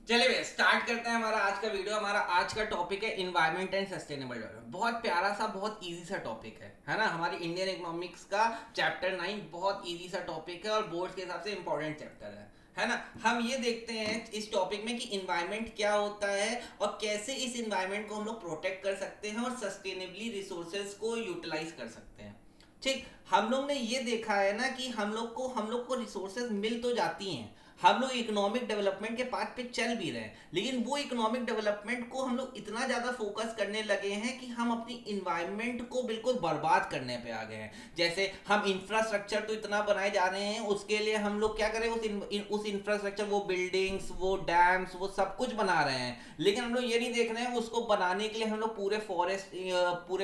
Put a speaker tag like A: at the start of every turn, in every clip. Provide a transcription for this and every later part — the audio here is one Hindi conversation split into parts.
A: चलिए भैया स्टार्ट करते हैं हमारा आज का वीडियो। हमारा आज का टॉपिक है इन्वायरमेंट एंड सस्टेनेबल डेवलपमेंट। बहुत प्यारा सा, बहुत इजी सा टॉपिक है ना। हमारी इंडियन इकोनॉमिक्स का चैप्टर 9 बहुत इजी सा टॉपिक है और बोर्ड के हिसाब से इंपॉर्टेंट चैप्टर है ना। हम ये देखते हैं इस टॉपिक में कि इन्वायरमेंट क्या होता है और कैसे इस इन्वायरमेंट को हम लोग प्रोटेक्ट कर सकते हैं और सस्टेनेबली रिसोर्सेज को यूटिलाइज कर सकते हैं। ठीक, हम लोग ने ये देखा है ना कि हम लोग को रिसोर्सेज मिल तो जाती हैं, हम लोग इकोनॉमिक डेवलपमेंट के पाथ पे चल भी रहे हैं, लेकिन वो इकोनॉमिक डेवलपमेंट को हम लोग इतना ज्यादा फोकस करने लगे हैं कि हम अपनी इन्वायरमेंट को बिल्कुल बर्बाद करने पे आ गए हैं। जैसे हम इंफ्रास्ट्रक्चर तो इतना बनाए जा रहे हैं, उसके लिए हम लोग क्या करें, उस इंफ्रास्ट्रक्चर, वो बिल्डिंग्स, वो डैम्स, वो सब कुछ बना रहे हैं, लेकिन हम लोग ये नहीं देख रहे हैं उसको बनाने के लिए हम लोग पूरे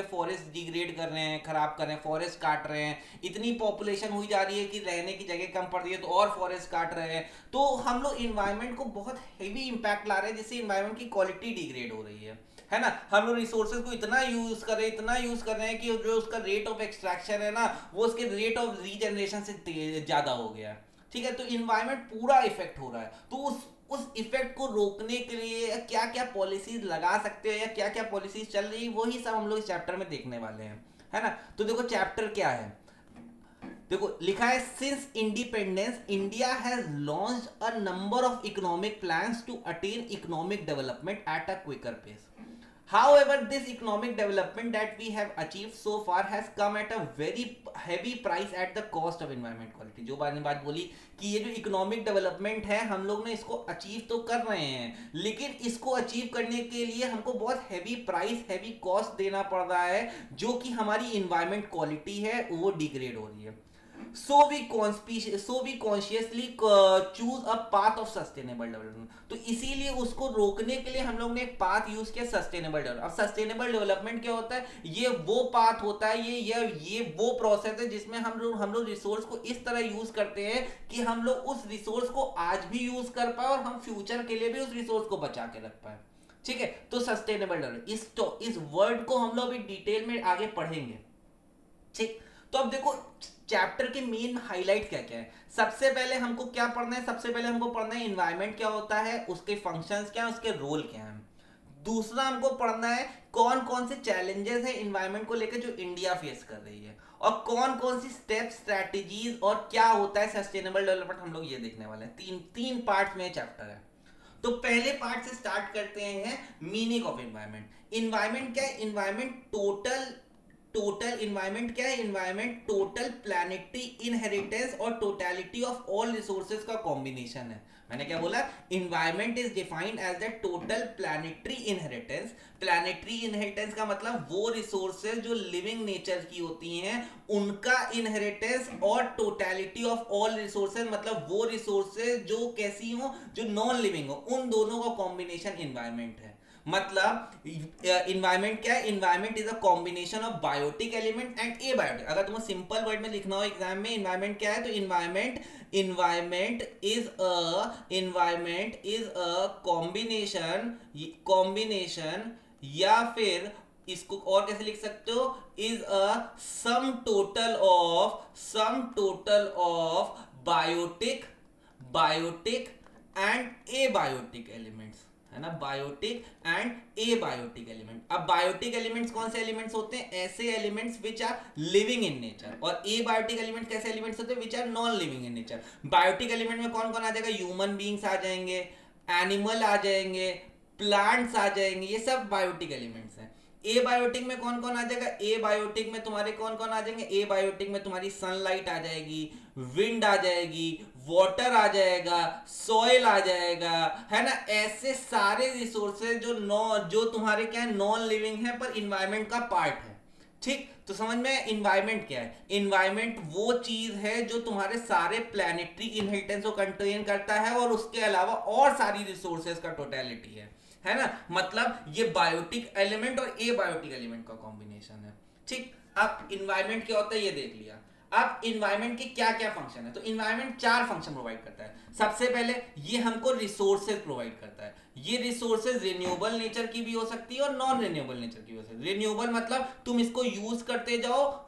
A: फॉरेस्ट डिग्रेड कर रहे हैं, खराब कर रहे हैं, फॉरेस्ट काट रहे हैं। इतनी पॉपुलेशन हुई जा रही है कि रहने की जगह कम पड़ रही है तो और फॉरेस्ट काट रहे हैं। तो हम लोग इन्वायरमेंट को बहुत हेवी इंपैक्ट ला रहे हैं, जिससे इन्वायरमेंट की क्वालिटी डिग्रेड हो रही है ना। हम लोग रिसोर्सेज को इतना यूज कर रहे हैं कि जो उसका रेट ऑफ एक्सट्रैक्शन है ना, वो उसके रेट ऑफ रीजनरेशन से ज्यादा हो गया है। ठीक है, तो इन्वायरमेंट पूरा इफेक्ट हो रहा है। तो उस इफेक्ट को रोकने के लिए क्या क्या पॉलिसीज लगा सकते हैं या क्या क्या पॉलिसीज चल रही है, वही सब हम लोग इस चैप्टर में देखने वाले हैं, है ना। तो देखो चैप्टर क्या है, देखो लिखा है, since independence India has launched a number of economic plans to attain economic development at a quicker pace. However, this economic development that we have achieved so far has come at a very heavy price at the cost of environment quality। जो बात बोली कि ये जो इकोनॉमिक डेवलपमेंट है हम लोग ने इसको अचीव तो कर रहे हैं, लेकिन इसको अचीव करने के लिए हमको बहुत हैवी प्राइस, हैवी कॉस्ट देना पड़ रहा है, जो कि हमारी इन्वायरमेंट क्वालिटी है वो डिग्रेड हो रही है। So we consciously choose a path of sustainable development। तो इसीलिए उसको रोकने के लिए हम लोग ने एक पाथ यूज किया, सस्टेनेबल डेवलपमेंट। अब सस्टेनेबल डेवलपमेंट क्या होता है, ये वो पाथ होता है, ये वो प्रोसेस है जिसमें हम लोग रिसोर्स को इस तरह यूज करते हैं कि हम लोग उस रिसोर्स को आज भी यूज कर पाए और हम फ्यूचर के लिए भी उस रिसोर्स को बचा के रख पाए। ठीक है, तो सस्टेनेबल डेवलपमेंट, इस वर्ड को हम लोग अभी डिटेल में आगे पढ़ेंगे। ठीक, तो अब देखो चैप्टर के मेन हाईलाइट क्या क्या है। सबसे पहले हमको क्या पढ़ना है, सबसे पहले हमको पढ़ना है इन्वायरमेंट क्या होता है, उसके फंक्शंस क्या है, उसके रोल क्या है। दूसरा हमको पढ़ना है कौन कौन से चैलेंजेस है इन्वायरमेंट को लेकर जो इंडिया फेस कर रही है, और कौन कौन सी स्टेप, स्ट्रैटेजीज और क्या होता है सस्टेनेबल डेवलपमेंट, हम लोग ये देखने वाले हैं। तीन पार्ट में चैप्टर है। तो पहले पार्ट से स्टार्ट करते हैं, मीनिंग ऑफ इन्वायरमेंट। इन्वायरमेंट क्या है, इन्वायरमेंट टोटल इन्वायरमेंट क्या है, इन्वायरमेंट टोटल प्लैनेटरी इनहेरिटेंस और टोटलिटी ऑफ ऑल रिसोर्सेज का कॉम्बिनेशन है। मैंने क्या बोला, environment is defined as the total planetary inheritance. Planetary inheritance का मतलब वो रिसोर्सेज जो लिविंग नेचर की होती हैं उनका इनहेरिटेंस, और टोटलिटी ऑफ ऑल रिसोर्सेज मतलब वो रिसोर्सेज जो कैसी हो, जो नॉन लिविंग हो, उन दोनों का कॉम्बिनेशन इन्वायरमेंट है। मतलब इन्वायरमेंट क्या है, environment is a combination of biotic element and abiotic. अगर तुम्हें सिंपल वर्ड में लिखना हो एग्जाम में, इन्वायरमेंट क्या है, तो इन्वायरमेंट इज अ कॉम्बिनेशन, या फिर इसको और कैसे लिख सकते हो, is a sum total of biotic and abiotic elements, है ना, बायोटिक एंड एबायोटिक एलिमेंट। अब बायोटिक एलिमेंट्स कौन से एलिमेंट्स होते हैं, ऐसे elements which are living in nature, और एबायोटिक एलिमेंट्स कैसे एलिमेंट्स होते हैं, which are non living in nature. Biotic element में कौन कौन आ जाएगा, ह्यूमन बींग्स आ जाएंगे, एनिमल आ जाएंगे, प्लांट्स आ जाएंगे, ये सब बायोटिक एलिमेंट्स हैं। एबायोटिक में कौन कौन आ जाएगा, एबायोटिक में तुम्हारे कौन कौन आ जाएंगे, एबायोटिक में तुम्हारी सनलाइट आ जाएगी, विंड आ जाएगी, वाटर आ जाएगा, सॉइल आ जाएगा, है ना। ऐसे सारे रिसोर्सेज जो तुम्हारे क्या है, नॉन लिविंग है पर इन्वायरमेंट का पार्ट है। ठीक, तो समझ में इन्वायरमेंट क्या है, इन्वायरमेंट वो चीज है जो तुम्हारे सारे प्लैनेटरी इनहेरिटेंस को कंटेन करता है और उसके अलावा और सारी रिसोर्सेज का टोटलिटी है ना। मतलब ये बायोटिक एलिमेंट और एबायोटिक एलिमेंट का कॉम्बिनेशन है। ठीक, अब इन्वायरमेंट क्या होता है ये देख लिया। अब इन्वायरमेंट के क्या क्या फंक्शन है, तो इन्वायरमेंट 4 फंक्शन प्रोवाइड करता है। सबसे पहले ये हमको रिसोर्सेज प्रोवाइड करता है। ये रिसोर्सेज रिन्यूएबल नेचर की भी हो सकती है और नॉन रिन्यूएबल नेचर की हो सकती है। रिन्यूएबल मतलब तुम इसको यूज करते जाओ,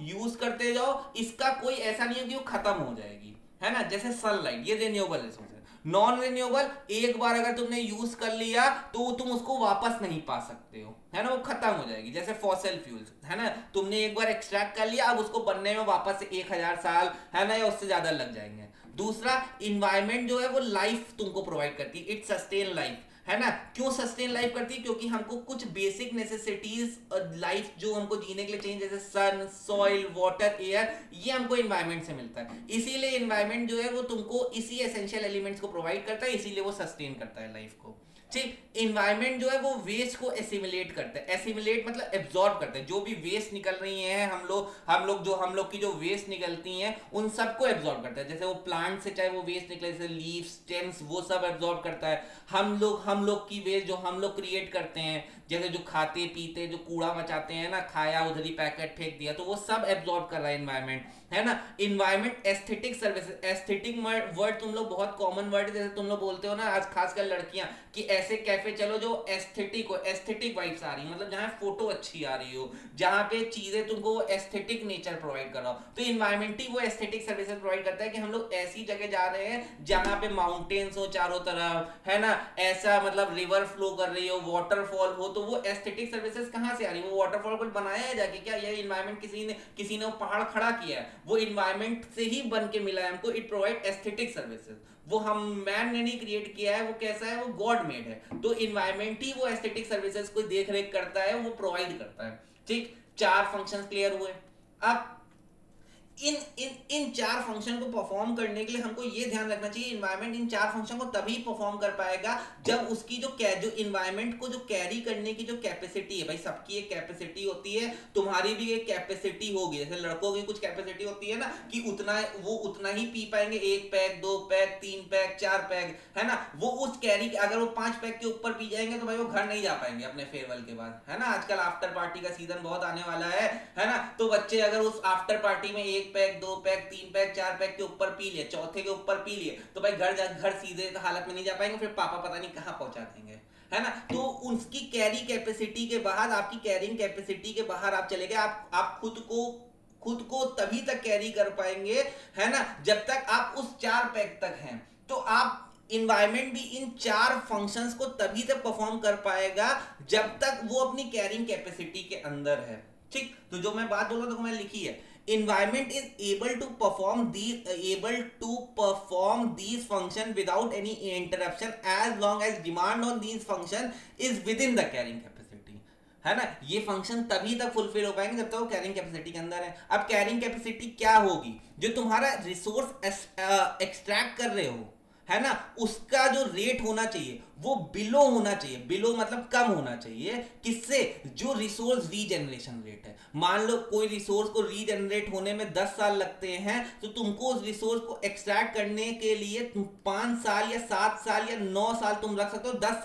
A: इसका कोई ऐसा नहीं है कि वो खत्म हो जाएगी, है ना। जैसे सनलाइट, ये रिन्यूएबल रिसोर्स है। नॉन रिन्यूएबल एक बार अगर तुमने यूज कर लिया तो तुम उसको वापस नहीं पा सकते हो, है ना, वो खत्म हो जाएगी। जैसे फॉसिल फ्यूल्स, है ना, तुमने एक बार एक्सट्रैक्ट कर लिया, अब उसको बनने में वापस से 1000 साल, है ना, या उससे ज्यादा लग जाएंगे। दूसरा, इन्वायरमेंट जो है वो लाइफ तुमको प्रोवाइड करती है, इट सस्टेन लाइफ, है ना। क्यों सस्टेन लाइफ करती है? क्योंकि हमको कुछ बेसिक नेसेसिटीज लाइफ जो हमको जीने के लिए चाहिए, जैसे सन, सॉइल, वाटर, एयर, ये हमको इन्वायरमेंट से मिलता है। इसीलिए इन्वायरमेंट जो है वो तुमको इसी एसेंशियल एलिमेंट्स को प्रोवाइड करता है, इसीलिए वो सस्टेन करता है लाइफ को। ठीक, इन्वायरमेंट जो है वो वेस्ट को एसिमिलेट करता है। एसिमिलेट मतलब एब्जॉर्ब करता है, जो भी वेस्ट निकल रही है, हम लोग की जो वेस्ट निकलती हैं उन सबको एब्जॉर्ब करता है। जैसे वो प्लांट से चाहे वो वेस्ट निकले, जैसे लीव्स, स्टेम्स, वो सब एब्जॉर्ब करता है। हम लोग की वेस्ट जो हम लोग क्रिएट करते हैं, जैसे जो खाते पीते जो कूड़ा मचाते हैं ना, खाया उधर ही पैकेट फेंक दिया, तो वो सब एब्जॉर्ब कर रहा है इन्वायरमेंट, है ना। Environment aesthetic services, aesthetic word तुम लोग बहुत कॉमन वर्ड है, जैसे तुम लोग बोलते हो ना आज खासकर लड़कियां कि ऐसे कैफे चलो जो एस्थेटिक हो, एस्थेटिक वाइब्स आ रही है, मतलब जहां फोटो अच्छी आ रही हो, जहां पे चीजें तुमको एस्थेटिक नेचर प्रोवाइड कर रहा हो। तो इन्वायरमेंट ही वो एस्थेटिक सर्विसेज प्रोवाइड करता है कि हम लोग ऐसी जगह जा रहे हैं जहां पे माउंटेन्स हो चारों तरफ, है ना, ऐसा मतलब रिवर फ्लो कर रही हो, वाटरफॉल हो, तो वो एस्थेटिक सर्विसेज कहां से आ रही है? वो वाटरफॉल कुछ बनाया है जाके क्या? ये इन्वायरमेंट किसी ने वो पहाड़ खड़ा किया है, वो इन्वायरमेंट से ही बन के मिला है हमको। इट प्रोवाइड एस्थेटिक सर्विसेज, वो हम मैन ने नहीं क्रिएट किया है, वो कैसा है, वो गॉड मेड है। तो इन्वायरमेंट ही वो एस्थेटिक सर्विसेज को देख रेख करता है, वो प्रोवाइड करता है। ठीक, 4 फंक्शंस क्लियर हुए। अब इन 4 फंक्शन को परफॉर्म करने के लिए हमको ये ध्यान रखना चाहिए, इन्वायरमेंट इन 4 फंक्शन को तभी परफॉर्म कर पाएगा जब उसकी जो इन्वायरमेंट को जो कैरी करने की जो कैपेसिटी है, भाई सबकी एक कैपेसिटी होती है, तुम्हारी भी एक कैपेसिटी होगी। जैसे लड़कों की कुछ कैपेसिटी होती है ना कि वो उतना ही पी पाएंगे, 1 पैक, 2 पैक, 3 पैक, 4 पैक, है ना। वो उस कैरी, अगर वो 5 पैक के ऊपर पी जाएंगे तो भाई वो घर नहीं जा पाएंगे अपने फेयरवेल के बाद, है ना। आजकल आफ्टर पार्टी का सीजन बहुत आने वाला है ना। तो बच्चे अगर उस आफ्टर पार्टी में 1 पैक, 2 पैक, 3 पैक, 4 पैक के ऊपर पी लिए, चौथे के ऊपर पी लिए, तो भाई घर सीधे हालत में नहीं जा पाएंगे, फिर पापा पता नहीं कहां पहुंचा देंगे, है ना। तो उसकी कैरी कैपेसिटी के बाहर, आपकी कैरिंग कैपेसिटी के बाहर आप चले गए, आप खुद को तभी तक कैरी कर पाएंगे, है ना, जब तक आप उस 4 पैक तक हैं। तो आप इन्वायरमेंट भी इन 4 फंक्शंस को तभी तक परफॉर्म कर पाएगा जब तक वो अपनी कैरिंग कैपेसिटी के अंदर है। ठीक, तो जो मैं बात बोल रहा हूं मैंने लिखी है, environment is able to perform these function without any interruption as long as demand on these function is within the carrying capacity, है ना। ये फंक्शन तभी तक फुलफिल हो पाएंगे जब तक वो कैरिंग कैपेसिटी के अंदर है। अब कैरिंग कैपेसिटी क्या होगी? जो तुम्हारा रिसोर्स एक्सट्रैक्ट कर रहे हो, है ना, उसका जो रेट होना चाहिए वो बिलो होना चाहिए। बिलो मतलब कम होना चाहिए, किससे? जो रिसोर्स रीजनरेशन रेट है। मान लो कोई रिसोर्स को रीजनरेट होने में 10 साल लगते हैं, तो तुमको उस रिसोर्स को एक्सट्रैक्ट करने के लिए 5 साल या 7 साल या 9 साल तुम रख सकते हो, 10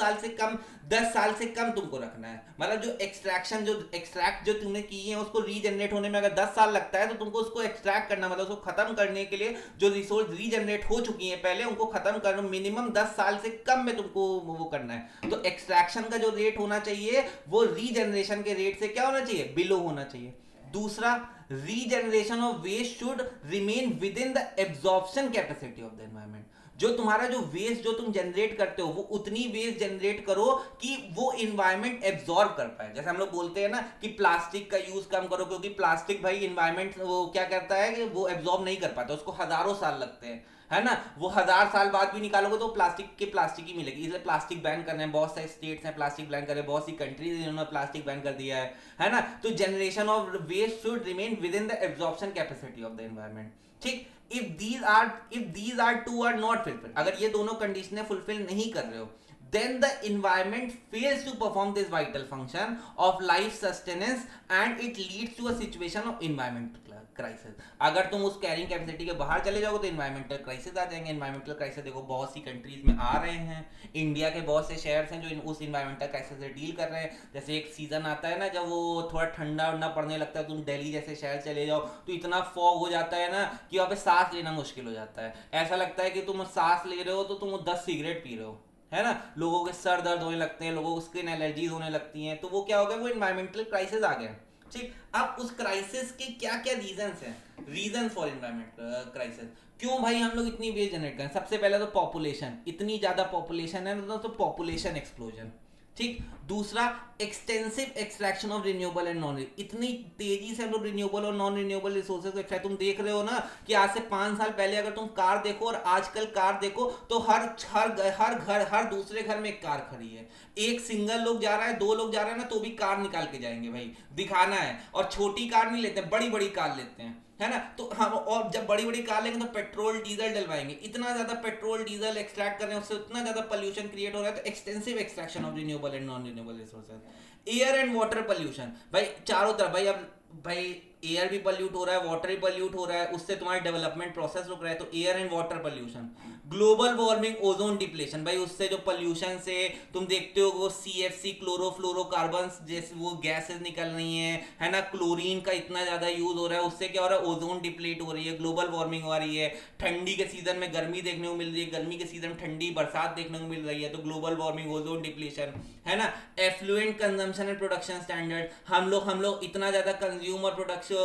A: साल से कम तुमको रखना है। मतलब जो एक्सट्रैक्ट जो तुमने की है उसको रीजनरेट होने में अगर 10 साल लगता है, तो तुमको उसको एक्सट्रैक्ट करना, मतलब उसको खत्म करने के लिए जो रिसोर्स रीजनरेट हो चुकी है पहले, उनको खत्म करना मिनिमम 10 साल से कम में तुमको वो करना है। तो एक्सट्रैक्शन का जो रेट होना चाहिए वो रीजनरेशन के रेट से क्या होना चाहिए? बिलो होना चाहिए। दूसरा, regeneration of waste should remain within the absorption capacity of the environment. जो तुम्हारा जो वेस्ट जो तुम जनरेट करते हो, वो उतनी वेस्ट जनरेट करो कि वो इन्वायरमेंट एब्जॉर्ब कर पाए। जैसे हम लोग बोलते हैं ना कि प्लास्टिक का यूज कम करो, क्योंकि प्लास्टिक भाई इन्वायरमेंट वो क्या करता है कि वो एब्जॉर्ब नहीं कर पाता, उसको हजारों साल लगते हैं, है ना। वो 1000 साल बाद भी निकालोगे तो प्लास्टिक ही मिलेगी। इसलिए प्लास्टिक बैन कर रहे हैं, बहुत सारे स्टेट्स हैं प्लास्टिक बैन कर रहे हैं, बहुत सी कंट्रीज इन्होंने प्लास्टिक बैन कर दिया है ना। तो generation of waste should remain within the absorption capacity of the environment. ठीक, if these are two are not fulfilled, अगर ये दोनों कंडीशनें फुलफिल नहीं कर रहे हो, then the environment fails to perform this vital function of life sustenance and it leads to a situation of environmental crisis। अगर तुम उस कैरिंग कैपेसिटी के बाहर चले जाओगे तो इन्वायरमेंटल क्राइसिस आ जाएंगे। इन्वायरमेंटल क्राइसिस देखो बहुत सी कंट्रीज में आ रहे हैं, इंडिया के बहुत से शहर हैं जो उस इन्वायरमेंटल क्राइसिस से डील कर रहे हैं। जैसे एक सीजन आता है ना जब वो थोड़ा ठंडा उंडा पड़ने लगता है, तुम दिल्ली जैसे शहर चले जाओ तो इतना फॉग हो जाता है ना कि वहाँ पे सांस लेना मुश्किल हो जाता है। ऐसा लगता है कि तुम सांस ले रहे हो तो तुम 10 सिगरेट पी रहे हो, है ना। लोगों के सर दर्द होने लगते हैं, लोगों को स्किन एलर्जीज होने लगती हैं, तो वो क्या हो गया? वो इन्वायरमेंटल क्राइसिस आ गया। ठीक, अब उस क्राइसिस के क्या क्या रीजंस हैं? रीजन फॉर इन्वायरमेंटल क्राइसिस, क्यों भाई हम लोग इतनी वेस्ट जनरेट करें? सबसे पहले तो पॉपुलेशन, इतनी ज्यादा पॉपुलेशन है ना, तो पॉपुलेशन एक्सप्लोजन, ठीक। दूसरा, extensive extraction of renewable and non, इतनी तेजी से हम लोग रिन्यूएबल और नॉन रिन्यूएबल रिसोर्सेज को एक्सट्रैक्ट, तुम देख रहे हो ना कि आज से 5 साल पहले अगर तुम कार देखो और आजकल कार देखो तो हर दूसरे घर में एक कार खड़ी है। एक सिंगल लोग जा रहा है, 2 लोग जा रहे हैं ना, तो भी कार निकाल के जाएंगे भाई, दिखाना है। और छोटी कार नहीं लेते, बड़ी बड़ी कार लेते हैं, है ना। तो हम, और जब बड़ी बड़ी कार लेंगे तो पेट्रोल डीजल डलवाएंगे, इतना ज्यादा पेट्रोल डीजल एक्सट्रैक्ट कर रहे हैं, उससे उतना ज्यादा पोल्यूशन क्रिएट हो रहा है। तो extensive extraction of renewable and non renewable resources. Air and water pollution, भाई चारों तरफ भाई, अब भाई एयर भी पॉल्यूट हो रहा है, वाटर भी पॉल्यूट हो रहा है, उससे तुम्हारा डेवलपमेंट प्रोसेस रुक रहा है। तो air and water pollution. Global warming, ozone depletion, भाई उससे जो पोल्यूशन से तुम देखते हो वो CFC क्लोरोफ्लोरोकार्बन जैसे वो गैसेस निकल रही हैं, है ना। क्लोरीन का इतना ज्यादा यूज हो रहा है, उससे क्या हो रहा है, ओजोन डिप्लीट हो रही है, ग्लोबल वार्मिंग हो रही है। ठंडी के सीजन में गर्मी देखने को मिल रही है, गर्मी के सीजन में ठंडी बरसात देखने को मिल रही है, तो ग्लोबल वार्मिंग, ओजोन डिप्लीशन, है ना। Affluent consumption and production standard, हम लोग इतना ज्यादा कंज्यूम और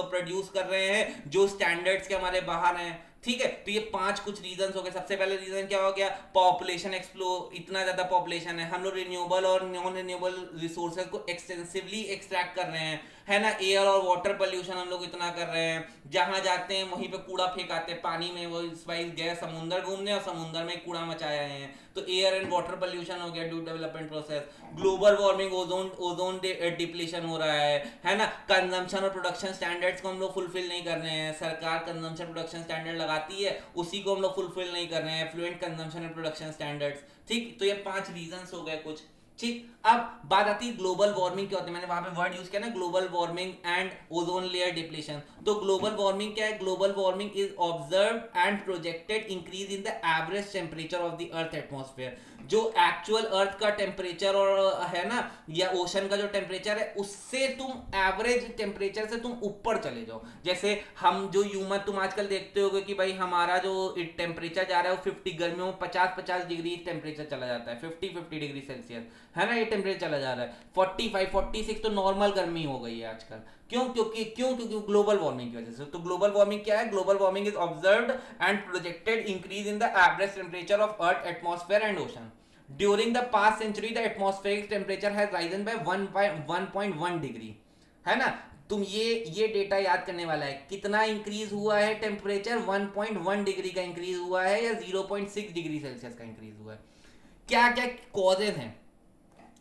A: प्रोड्यूस कर रहे हैं जो स्टैंडर्ड्स के हमारे बाहर हैं, ठीक है। तो ये 5 कुछ रीजंस हो गए। सबसे पहले रीजन क्या हो गया, पॉपुलेशन इतना ज्यादा पॉपुलेशन है, हम लोग रिन्यूएबल और नॉन रिन्यूएबल रिसोर्सेज को एक्सटेंसिवली एक्सट्रैक्ट कर रहे हैं, है ना। एयर और वाटर पोल्यूशन हम लोग इतना कर रहे हैं, जहां जाते हैं वहीं पे कूड़ा फेंकाते हैं पानी में, वो स्पाइस गए समुद्र घूमने और समुद्र में कूड़ा मचाया है। तो एयर एंड वाटर पोल्यूशन हो गया due development process. Global warming, ozone depletion हो रहा है ना। कंजम्पशन और प्रोडक्शन स्टैंडर्ड्स को हम लोग फुलफिल नहीं कर रहे हैं, सरकार कंजम्पशन प्रोडक्शन स्टैंडर्ड लगाती है, उसी को हम लोग फुलफिल नहीं कर रहे हैं, fluent consumption and production standards, ठीक। तो ये 5 रीजंस हो गए कुछ, ठीक। अब बात आती है ग्लोबल वार्मिंग क्या होती है, मैंने वहां पे वर्ड यूज किया ना, global warming and ozone layer depletion. तो ग्लोबल वार्मिंग क्या है, global warming is observed and projected increase in the average temperature of the earth atmosphere. जो एक्चुअल अर्थ का टेम्परेचर और है ना, या ओशन का जो टेम्परेचर है, उससे तुम एवरेज टेम्परेचर से तुम ऊपर चले जाओ। जैसे हम जो ह्यूमन, तुम आजकल देखते होगे कि भाई हमारा जो टेम्परेचर जा रहा है वो 50, गर्मियों में 50 डिग्री टेम्परेचर चला जाता है, 50 डिग्री सेल्सियस, है ना, ये टेम्परेचर चला जा रहा है। 45 46 तो नॉर्मल गर्मी हो गई है आजकल। क्योंकि ग्लोबल वार्मिंग की वजह से। तो ग्लोबल वार्मिंग क्या है, global warming is observed and projected increase in the average temperature of earth atmosphere and ocean. During the past century the atmospheric temperature has risen by 1.1 degree, है ना। तुम ये डेटा याद करने वाला है, कितना इंक्रीज हुआ है टेम्परेचर, 1.1 डिग्री का इंक्रीज हुआ है या 0.6 डिग्री सेल्सियस का इंक्रीज हुआ है। क्या क्या कॉजेज हैं,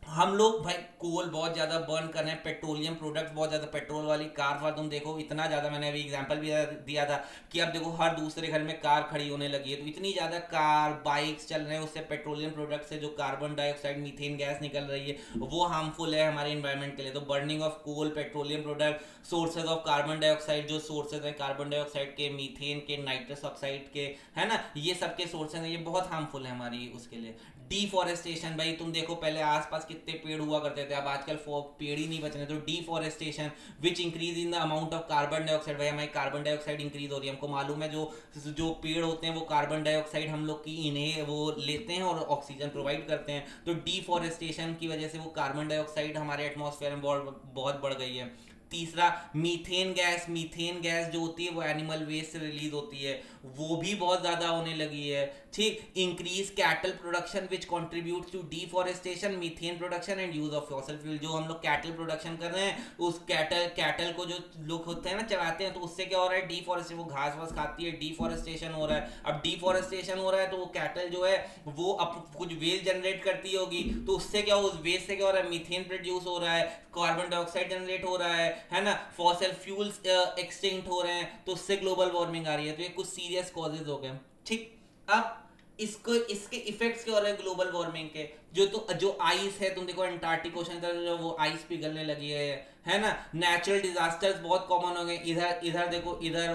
A: हम लोग भाई कोल बहुत ज्यादा बर्न कर रहे हैं, पेट्रोलियम प्रोडक्ट्स बहुत ज्यादा, पेट्रोल वाली कार वार तुम देखो इतना ज्यादा, मैंने अभी एग्जांपल भी दिया था कि अब देखो हर दूसरे घर में कार खड़ी होने लगी है। तो इतनी ज्यादा कार बाइक्स चल रहे हैं, उससे पेट्रोलियम प्रोडक्ट से जो कार्बन डाइऑक्साइड मीथेन गैस निकल रही है वो हार्मफुल है हमारे इन्वायरमेंट के लिए। तो burning of coal, petroleum product, sources of carbon dioxide, जो सोर्सेज है कार्बन डाइऑक्साइड के, मीथेन के, नाइट्रस ऑक्साइड के, है ना, ये सबके सोर्सेज हैं, ये बहुत हार्मफुल है हमारी उसके लिए। डिफॉरेस्टेशन, भाई तुम देखो पहले आसपास कितने पेड़ हुआ करते थे, अब आजकल पेड़ ही नहीं बच रहे। तो deforestation which increase in the amount of carbon dioxide, भाई हमारी कार्बन डाइऑक्साइड इंक्रीज हो रही है। हमको मालूम है जो पेड़ होते हैं वो कार्बन डाइऑक्साइड हम लोग की इन्हें वो लेते हैं और ऑक्सीजन प्रोवाइड करते हैं। तो डिफॉरेस्टेशन की वजह से वो कार्बन डाइऑक्साइड हमारे एटमॉस्फेयर में बहुत बढ़ गई है। तीसरा, मीथेन गैस जो होती है वो एनिमल वेस्ट से रिलीज होती है, वो भी बहुत ज्यादा होने लगी है, ठीक। Increase cattle production which contributes to deforestation, methane production and use of fossil fuel. जो हम लोग कैटल प्रोडक्शन कर रहे हैं, उस कैटल को जो लोग होते हैं ना चलाते हैं, तो उससे क्या हो रहा है, डिफॉरेस्टेशन, वो घास वास खाती है, डिफॉरेस्टेशन हो रहा है। अब डिफॉरेस्टेशन हो रहा है तो वो कैटल जो है वो अब कुछ वेस्ट जनरेट करती होगी, तो उससे क्या, उस वेस्ट से क्या हो रहा है, मीथेन प्रोड्यूस हो रहा है, कार्बन डाइऑक्साइड जनरेट हो रहा है ना, फॉसिल फ्यूल्स एक्सटिंक्ट हो रहे हैं, तो उससे ग्लोबल वार्मिंग आ रही है। तो ये कुछ सीरियस कॉजेज हो गए, ठीक। अब इसके इफेक्ट्स क्या हो रहे हैं ग्लोबल वार्मिंग के, जो आइस है, तुम देखो अंटार्कटिक ओशन का जो वो आइस पिघलने लगी है ना। नेचुरल डिजास्टर्स बहुत कॉमन हो गए, इधर देखो, इधर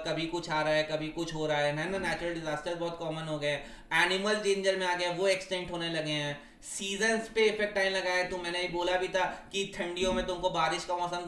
A: कभी कुछ आ रहा है, कभी कुछ हो रहा है ना। नेचुरल डिजास्टर्स बहुत कॉमन हो गए, एनिमल डेंजर में आ गया, वो एक्सटेंट होने लगे हैं। सीजन्स पे इफेक्ट आने लगा है, तो मैंने बोला भी था कि ठंडियों में तुमको बारिश का मौसम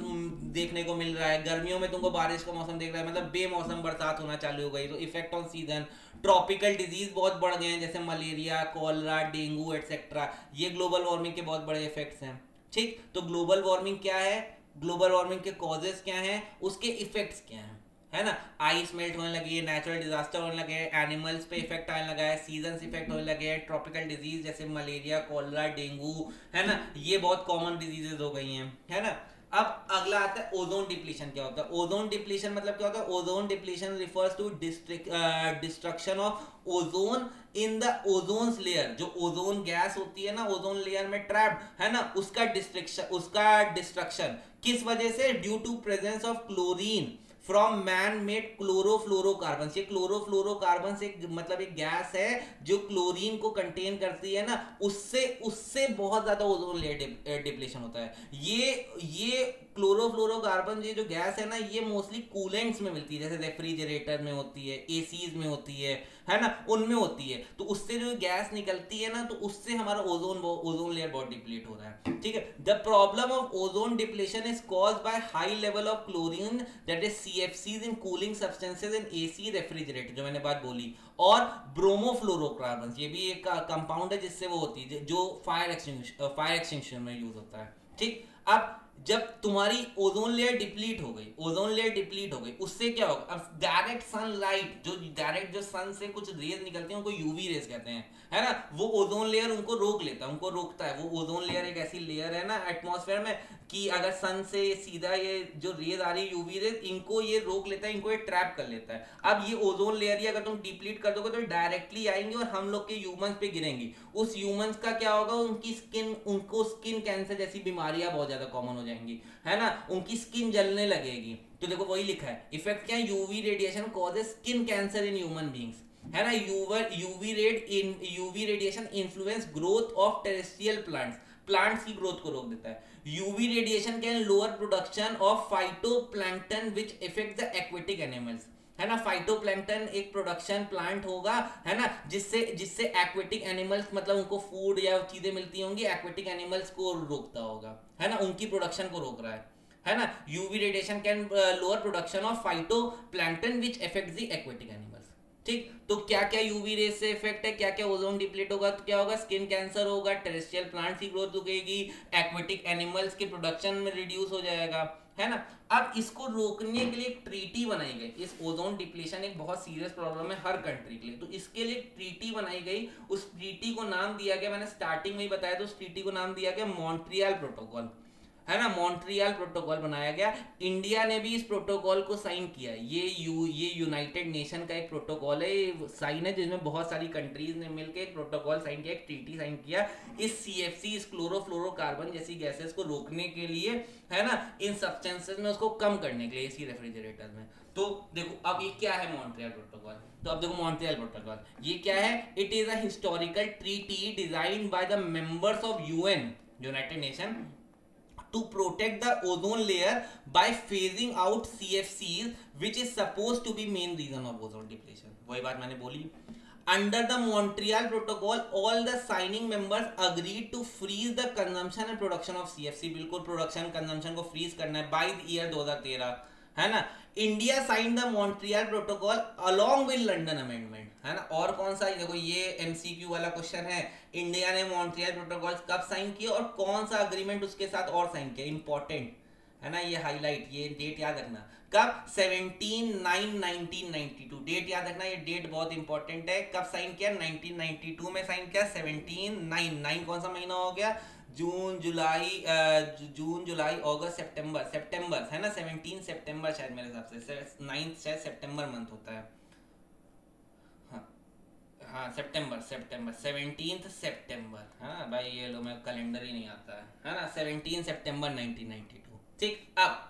A: देखने को मिल रहा है, गर्मियों में तुमको बारिश का मौसम देख रहा है, मतलब बेमौसम बरसात होना चालू हो गई। तो effect on season. Tropical disease बहुत बढ़ गए हैं, जैसे मलेरिया, कॉलरा, डेंगू एटसेट्रा, ये ग्लोबल वार्मिंग के बहुत बड़े इफेक्ट्स हैं, ठीक। तो ग्लोबल वार्मिंग क्या है, ग्लोबल वार्मिंग के कॉजेस क्या हैं, उसके इफेक्ट्स क्या हैं, है ना, आइस मेल्ट होने लगी है, नेचुरल डिजास्टर होने लगे हैं, एनिमल्स पे इफेक्ट आने लगा है, सीजन इफेक्ट होने लगे हैं, ट्रॉपिकल डिजीज जैसे मलेरिया, कॉलरा, डेंगू, है ना, ये बहुत कॉमन डिजीजेज हो गई हैं, है ना। अब अगला आता है ओजोन डिप्लीशन। क्या होता है ओजोन डिप्लीशन? मतलब क्या होता है ozone depletion refers to destruction of ozone in the ozone layer. जो ओजोन गैस होती है ना ओजोन लेयर में ट्रैप्ड, है ना, उसका डिस्ट्रक्शन किस वजह से? Due to presence of chlorine from man made chlorofluorocarbon. ये क्लोरोफ्लोरोकार्बन एक मतलब एक गैस है जो क्लोरीन को कंटेन करती है ना, उससे उससे बहुत ज्यादा ओजोन लेयर डिप्लीशन होता है। ये क्लोरोफ्लोरोकार्बन ये जो गैस है ना, ये मोस्टली कूलेंट्स में मिलती है, जैसे रेफ्रिजरेटर में होती है, एसीज में होती है ना, उनमें होती है। तो उससे जो गैस निकलती है ना, तो उससे हमारा ओजोन लेयर बहुत डिप्लीट हो रहा है, ठीक है। The problem of ozone depletion is caused by high level of chlorine that is CFCs in cooling substances in AC refrigerator, जो मैंने बात बोली, और ब्रोमोफ्लोरोकार्बन, ये भी एक कंपाउंड है जिससे वो होती है, जो फायर एक्सटिंग्विशर में यूज होता है, ठीक। अब जब तुम्हारी ओजोन लेयर डिप्लीट हो गई, उससे क्या होगा? अब डायरेक्ट सनलाइट, जो सन से कुछ रेज निकलती हैं उनको यूवी रेज कहते हैं, है ना, वो ओजोन लेयर उनको रोकता है। वो ओजोन लेयर एक ऐसी लेयर है ना एटमॉस्फेयर में कि अगर सन से सीधा ये जो रेज आ रही है यूवी रेज, इनको ये रोक लेता है, इनको ये ट्रैप कर लेता है। अब ये ओजोन लेयर ही अगर तुम डिप्लीट कर दोगे तो डायरेक्टली आएंगे और हम लोग के ह्यूमंस पे गिरेंगी। उस ह्यूमंस का क्या होगा? उनको स्किन कैंसर जैसी बीमारियां बहुत ज्यादा कॉमन हो जाएंगी, है ना, उनकी स्किन जलने लगेगी। तो देखो वही लिखा है, इफेक्ट क्या है? UV radiation causes skin cancer in human beings, है ना। UV radiation influence growth of terrestrial plants की ग्रोथ को रोक देता है। UV radiation can lower production of phytoplankton which effect the aquatic animals, है ना। फाइटोप्लैंक्टन एक प्रोडक्शन प्लांट होगा, है ना, जिससे एक्वेटिक एनिमल्स मतलब उनको फूड या चीजें मिलती होंगी, एक्वेटिक एनिमल्स को रोकता होगा, है ना, उनकी प्रोडक्शन को रोक रहा है ना। UV radiation can lower production of phytoplankton which effects the aquatic animals, ठीक। तो क्या क्या यूवी रेज से इफेक्ट है, क्या क्या ओजोन डिप्लीट होगा, तो क्या होगा? स्किन कैंसर होगा, टेरेस्ट्रियल प्लांट्स की ग्रोथ रुकेगी, एक्वेटिक एनिमल्स के प्रोडक्शन में रिड्यूस हो जाएगा, है ना। अब इसको रोकने के लिए एक ट्रीटी बनाई गई। इस ओजोन डिप्लीशन एक बहुत सीरियस प्रॉब्लम है हर कंट्री के लिए, तो इसके लिए एक ट्रीटी बनाई गई। उस ट्रीटी को नाम दिया गया, मैंने स्टार्टिंग में ही बताया, तो उस ट्रीटी को नाम दिया गया मॉन्ट्रियल प्रोटोकॉल, है ना। मॉन्ट्रियल प्रोटोकॉल बनाया गया, इंडिया ने भी इस प्रोटोकॉल को साइन किया। ये यूनाइटेड नेशन का एक प्रोटोकॉल है, साइन है, जिसमें बहुत सारी कंट्रीज ने मिलकर एक प्रोटोकॉल साइन किया, एक ट्रीटी साइन किया इस CFC, इस क्लोरोफ्लोरोकार्बन जैसी गैसेस को रोकने के लिए, है ना, इन सब्सटेंसेस में उसको कम करने के लिए एसी रेफ्रिजरेटर में। तो देखो अब ये क्या है मॉन्ट्रियल प्रोटोकॉल? तो अब देखो मॉन्ट्रियल प्रोटोकॉल ये क्या है? It is a historical treaty designed by the members of UN, United nation, to protect the ozone layer by phasing out CFCs, which is supposed to be main reason of ozone depletion. वही बात मैंने बोली। Under the Montreal Protocol, all the signing members agreed to freeze the consumption and production of CFC. बिल्कुल प्रोडक्शन कंजम्पशन को फ्रीज करना है बाय ईयर 2013, है ना। India sign the Montreal Protocol along with London amendment, है ना। और कौन सा? देखो ये MCQ वाला क्वेश्चन है, इंडिया ने मॉन्ट्रियल प्रोटोकॉल कब साइन किया और कौन सा अग्रीमेंट उसके साथ और साइन किया, इंपॉर्टेंट है ना, ये हाईलाइट, ये डेट याद रखना। कब? 17/9/1992, डेट याद रखना, ये डेट बहुत इंपॉर्टेंट है। कब साइन किया? 1992 में साइन किया। 17/9 कौन सा महीना हो गया? जून जुलाई अगस्त सितंबर, है ना। 17 सितंबर शायद मेरे हिसाब से, 9 शायद सितंबर मंथ होता है, हाँ सितंबर 17 सितंबर, हाँ भाई ये लो, मैं कैलेंडर ही नहीं आता है ना। 17 सितंबर 1992, ठीक। अब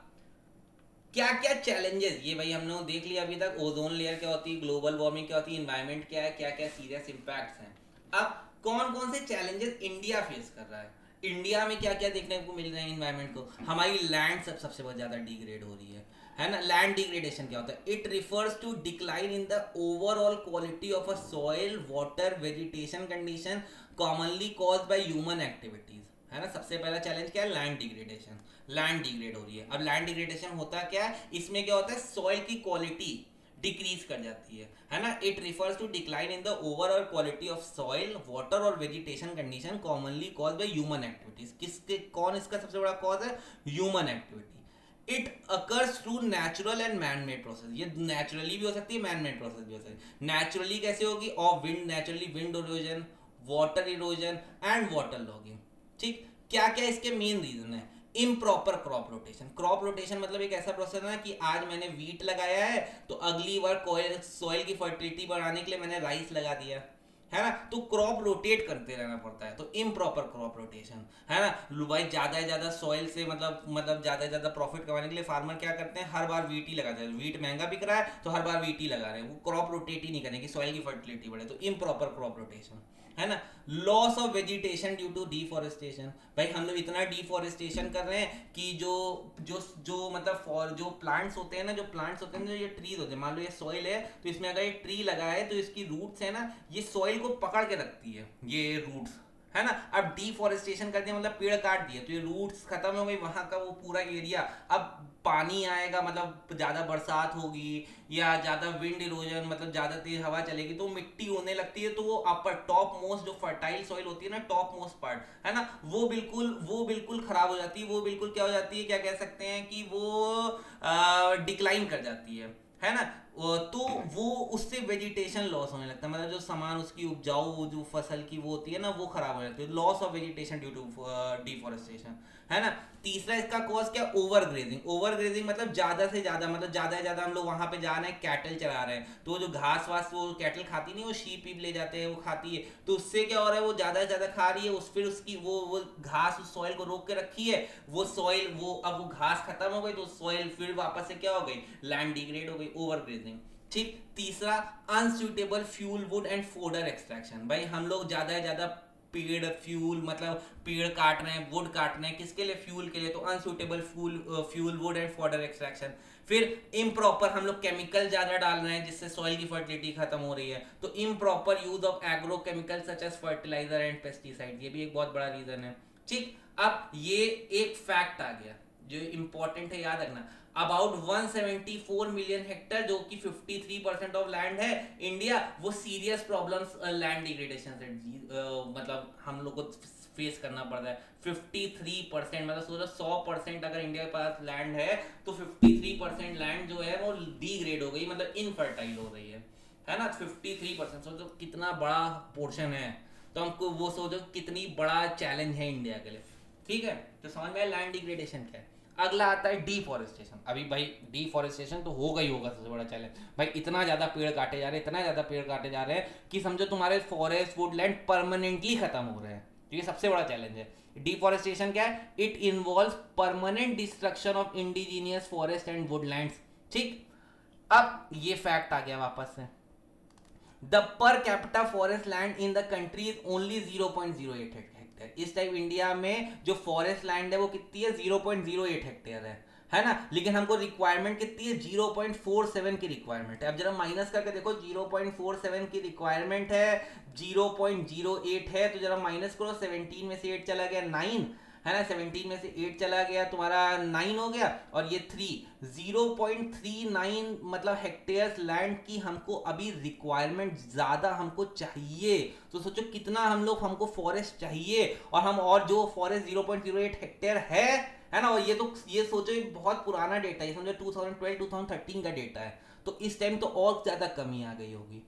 A: क्या क्या चैलेंजेस, ये भाई हमने देख लिया अभी तक, ओजोन लेयर क्या होती है, ग्लोबल वार्मिंग क्या होती है, एनवायरनमेंट क्या है, क्या क्या सीरियस इंपैक्ट्स हैं। अब कौन कौन से चैलेंजेस इंडिया फेस कर रहा है, इंडिया में क्या क्या देखने को मिल रहे हैं एनवायरनमेंट को। हमारी लैंड सबसे बहुत ज्यादा डिग्रेड हो रही है ना। लैंड डिग्रेडेशन क्या होता है? It refers to decline in the overall quality of a soil, water, vegetation condition commonly caused by human activities, है ना। सबसे पहला चैलेंज क्या है? लैंड डिग्रेडेशन, लैंड डिग्रेड हो रही है। अब लैंड डिग्रेडेशन होता क्या है? इसमें क्या होता है? सॉइल की क्वालिटी डिक्रीज कर जाती है ना। It refers to decline in the overall quality of soil, water और vegetation condition commonly caused by human activities. कौन इसका सबसे बड़ा कॉज है? Human activity. It occurs through natural and man made process. ये नेचुरली भी हो सकती है, मैन मेड प्रोसेस भी हो सकती है। नेचुरली कैसे होगी? Of wind, naturally wind erosion, water erosion and water logging. ठीक, क्या क्या इसके मेन रीजन है? Improper crop rotation. Crop rotation मतलब एक ऐसा प्रोसेस है ना कि आज मैंने वीट लगाया है तो अगली बार सॉइल की फर्टिलिटी बढ़ाने के लिए मैंने राइस लगा दिया, है ना। तो क्रॉप रोटेट करते रहना पड़ता है, तो इम्प्रॉपर क्रॉप रोटेशन, है ना। भाई ज्यादा से ज्यादा सॉइल से मतलब ज्यादा से ज्यादा प्रॉफिट कमाने के लिए फार्मर क्या करते हैं? हर बार वीट ही लगाते हैं। वीट महंगा बिक रहा है तो हर बार वीट ही लगा रहे हैं, वो क्रॉप रोटेट ही नहीं करेंगे, सॉइल की फर्टिलिटी बढ़े। तो इम्प्रॉपर क्रॉप रोटेशन, है ना। Loss of vegetation due to deforestation. भाई हम लोग इतना डिफॉरेस्टेशन कर रहे हैं कि जो जो जो मतलब जो प्लांट्स होते हैं ना, जो ये ट्रीज होते हैं, मान लो ये सॉइल है तो इसमें अगर एक ट्री लगा है तो इसकी रूट्स है ना, ये सॉइल को पकड़ के रखती है, ये रूट्स, है ना। अब डिफॉरेस्टेशन कर दिया मतलब पेड़ काट दिए तो ये रूट्स खत्म हो गई, वहां का वो पूरा एरिया। अब पानी आएगा मतलब ज्यादा बरसात होगी या ज्यादा विंड इरोजन मतलब ज्यादा तेज हवा चलेगी तो मिट्टी होने लगती है, तो वो अपर टॉप मोस्ट जो फर्टाइल सॉइल होती है ना, टॉप मोस्ट पार्ट, है ना, वो बिल्कुल खराब हो जाती है। वो बिल्कुल क्या हो जाती है, क्या कह सकते हैं कि वो डिक्लाइन कर जाती है ना। तो वो उससे वेजिटेशन लॉस होने लगता है, मतलब जो सामान उसकी उपजाऊ जो फसल की वो होती है ना, वो खराब हो जाती है। Loss of vegetation due to deforestation, है ना। तीसरा इसका कॉज क्या? Over grazing. ओवर ग्रेजिंग मतलब ज्यादा से ज्यादा हम लोग वहां पे जा रहे हैं, कैटल चरा रहे हैं, तो जो घास वास वो कैटल खाती नहीं, वो शीप वीप ले जाते हैं, वो खाती है, तो उससे क्या हो रहा है, वो ज्यादा से ज्यादा खा रही है, फिर उसकी वो घास उस सॉइल को रोक के रखी है, वो सॉइल अब वो घास खत्म हो गई तो सॉइल फिर वापस से क्या हो गई? लैंड डिग्रेड हो गई, ओवर ग्रेजिंग। ठीक। तीसरा unsuitable fuel wood and fodder extraction. भाई हम लोग ज्यादा से ज्यादा पेड़ फ्यूल मतलब पेड़ काट रहे हैं, वुड काट रहे हैं, किसके लिए? फ्यूल के लिए, तो unsuitable fuel wood and fodder extraction. फिर इम्प्रॉपर हम लोग केमिकल ज्यादा डाल रहे हैं जिससे सॉइल की फर्टिलिटी खत्म हो रही है, तो improper use of agro chemical such as fertiliser and pesticide, ये भी एक बहुत बड़ा रीजन है। ठीक। अब ये एक फैक्ट आ गया जो इंपॉर्टेंट है, याद रखना। अबाउट 174 मिलियन हेक्टेयर, जो कि 53% ऑफ लैंड है इंडिया, वो सीरियस प्रॉब्लम्स लैंड डिग्रेडेशन से मतलब हम लोग को फेस करना पड़ता है। 53% मतलब सोचो 100% अगर इंडिया के पास लैंड है तो 53% लैंड जो है वो डिग्रेड हो गई, मतलब इनफर्टाइल हो रही है ना। 53% सोचो कितना बड़ा पोर्शन है, तो हमको वो सोचो कितनी बड़ा चैलेंज है इंडिया के लिए। ठीक है, तो समझ में लैंड डिग्रेडेशन क्या है। अगला आता है डिफॉरेस्टेशन। अभी भाई डिफॉरेस्टेशन तो होगा ही होगा, सबसे बड़ा चैलेंज। भाई इतना ज्यादा पेड़ काटे जा रहे हैं कि समझो तुम्हारे फॉरेस्ट वुडलैंड परमानेंटली खत्म हो रहे हैं, तो ये सबसे बड़ा चैलेंज है। डिफॉरेस्टेशन क्या है? It involves permanent destruction of indigenous forest and Woodlands. ठीक। अब ये फैक्ट आ गया वापस से, the per capita forest land in the country is only 0.08 hectare. इस टाइम इंडिया में जो फॉरेस्ट लैंड है वो कितनी है? 0.08 हेक्टेयर है ना। लेकिन हमको रिक्वायरमेंट कितनी है? 0.47 की रिक्वायरमेंट है। अब जरा माइनस करके देखो, 0.47 की रिक्वायरमेंट है, 0.08 है, तो जरा माइनस करो, 17 में से 8 चला गया 9, है ना। 17 में से 8 चला गया तुम्हारा 9 हो गया, और ये 3 0.39 मतलब हेक्टेयर्स लैंड की हमको अभी रिक्वायरमेंट ज्यादा हमको चाहिए। तो सोचो कितना हमको फॉरेस्ट चाहिए, और हम और जो फॉरेस्ट 0.08 हेक्टेयर है ना। और ये सोचो ये बहुत पुराना डेटा है, समझो 2012-2013 का डेटा है, तो इस टाइम तो और ज्यादा कमी आ गई होगी,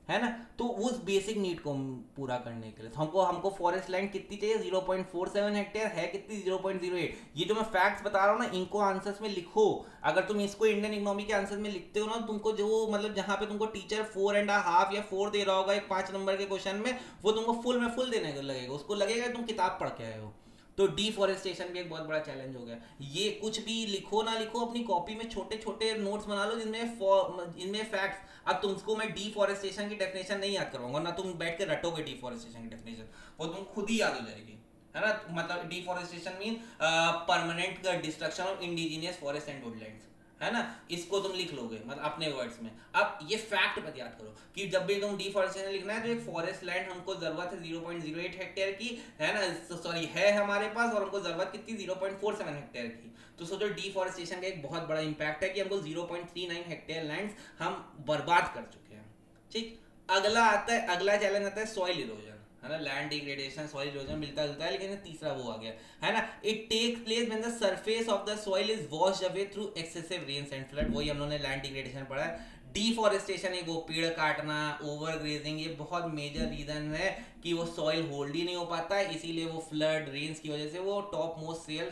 A: है ना। तो उस बेसिक नीड को पूरा करने के लिए हमको फॉरेस्ट लैंड कितनी चाहिए? 0.47 हेक्टेयर है कितनी? 0.08। ये जो मैं फैक्ट्स बता रहा हूँ ना, इनको आंसर्स में लिखो। अगर तुम इसको इंडियन इकोनॉमी के आंसर में लिखते हो ना, तुमको जो मतलब जहां पे तुमको टीचर 4.5 या 4 दे रहा होगा एक 5 नंबर के क्वेश्चन में, वो तुमको फुल में फुल देने लगेगा, उसको लगेगा तुम किताब पढ़ के आए हो। तो डिफॉरेस्टेशन भी एक बहुत बड़ा चैलेंज हो गया। ये कुछ भी लिखो ना लिखो, अपनी कॉपी में छोटे छोटे नोट्स बना लो जिनमें फैक्ट्स। अब तुमको मैं डिफॉरेस्टेशन की डेफिनेशन नहीं याद करवाऊंगा ना, तुम बैठ के रटोगे डिफॉरेस्टेशन की डेफिनेशन, वो तुम खुद ही याद हो जाएगी, है ना। मतलब deforestation mean permanent destruction of indigenous forest and Woodlands, है ना। इसको तुम लिख लोगे मतलब अपने वर्ड्स में। अब ये फैक्ट मत याद करो कि जब भी तुम डिफॉरेस्टेशन लिखना है तो एक फॉरेस्ट लैंड हमको जरूरत है 0.08 हेक्टेयर की, है ना, सॉरी है हमारे पास, और हमको जरूरत कितनी? 0.47 हेक्टेयर की। तो सोचो डिफॉरेस्टेशन का एक बहुत बड़ा इंपैक्ट है कि हमको 0.39 हेक्टेयर लैंड हम बर्बाद कर चुके हैं। ठीक। अगला चैलेंज आता है सॉइल इरोजन, है ना, लैंड डिग्रेडेशन, सॉइल इरोजन मिलता जुलता है, लेकिन तीसरा वो आ गया, है ना। It takes place when the surface of the soil is washed away through excessive rains and flood, वही हम लोगों ने लैंड डिग्रेडेशन पढ़ा है। डिफॉरेस्टेशन, एक वो पेड़ काटना, ओवर ग्रेजिंग, ये बहुत मेजर रीजन है कि वो सॉइल होल्ड ही नहीं हो पाता है, इसीलिए वो फ्लड रेन्स की वजह से वो टॉप मोस्ट सेल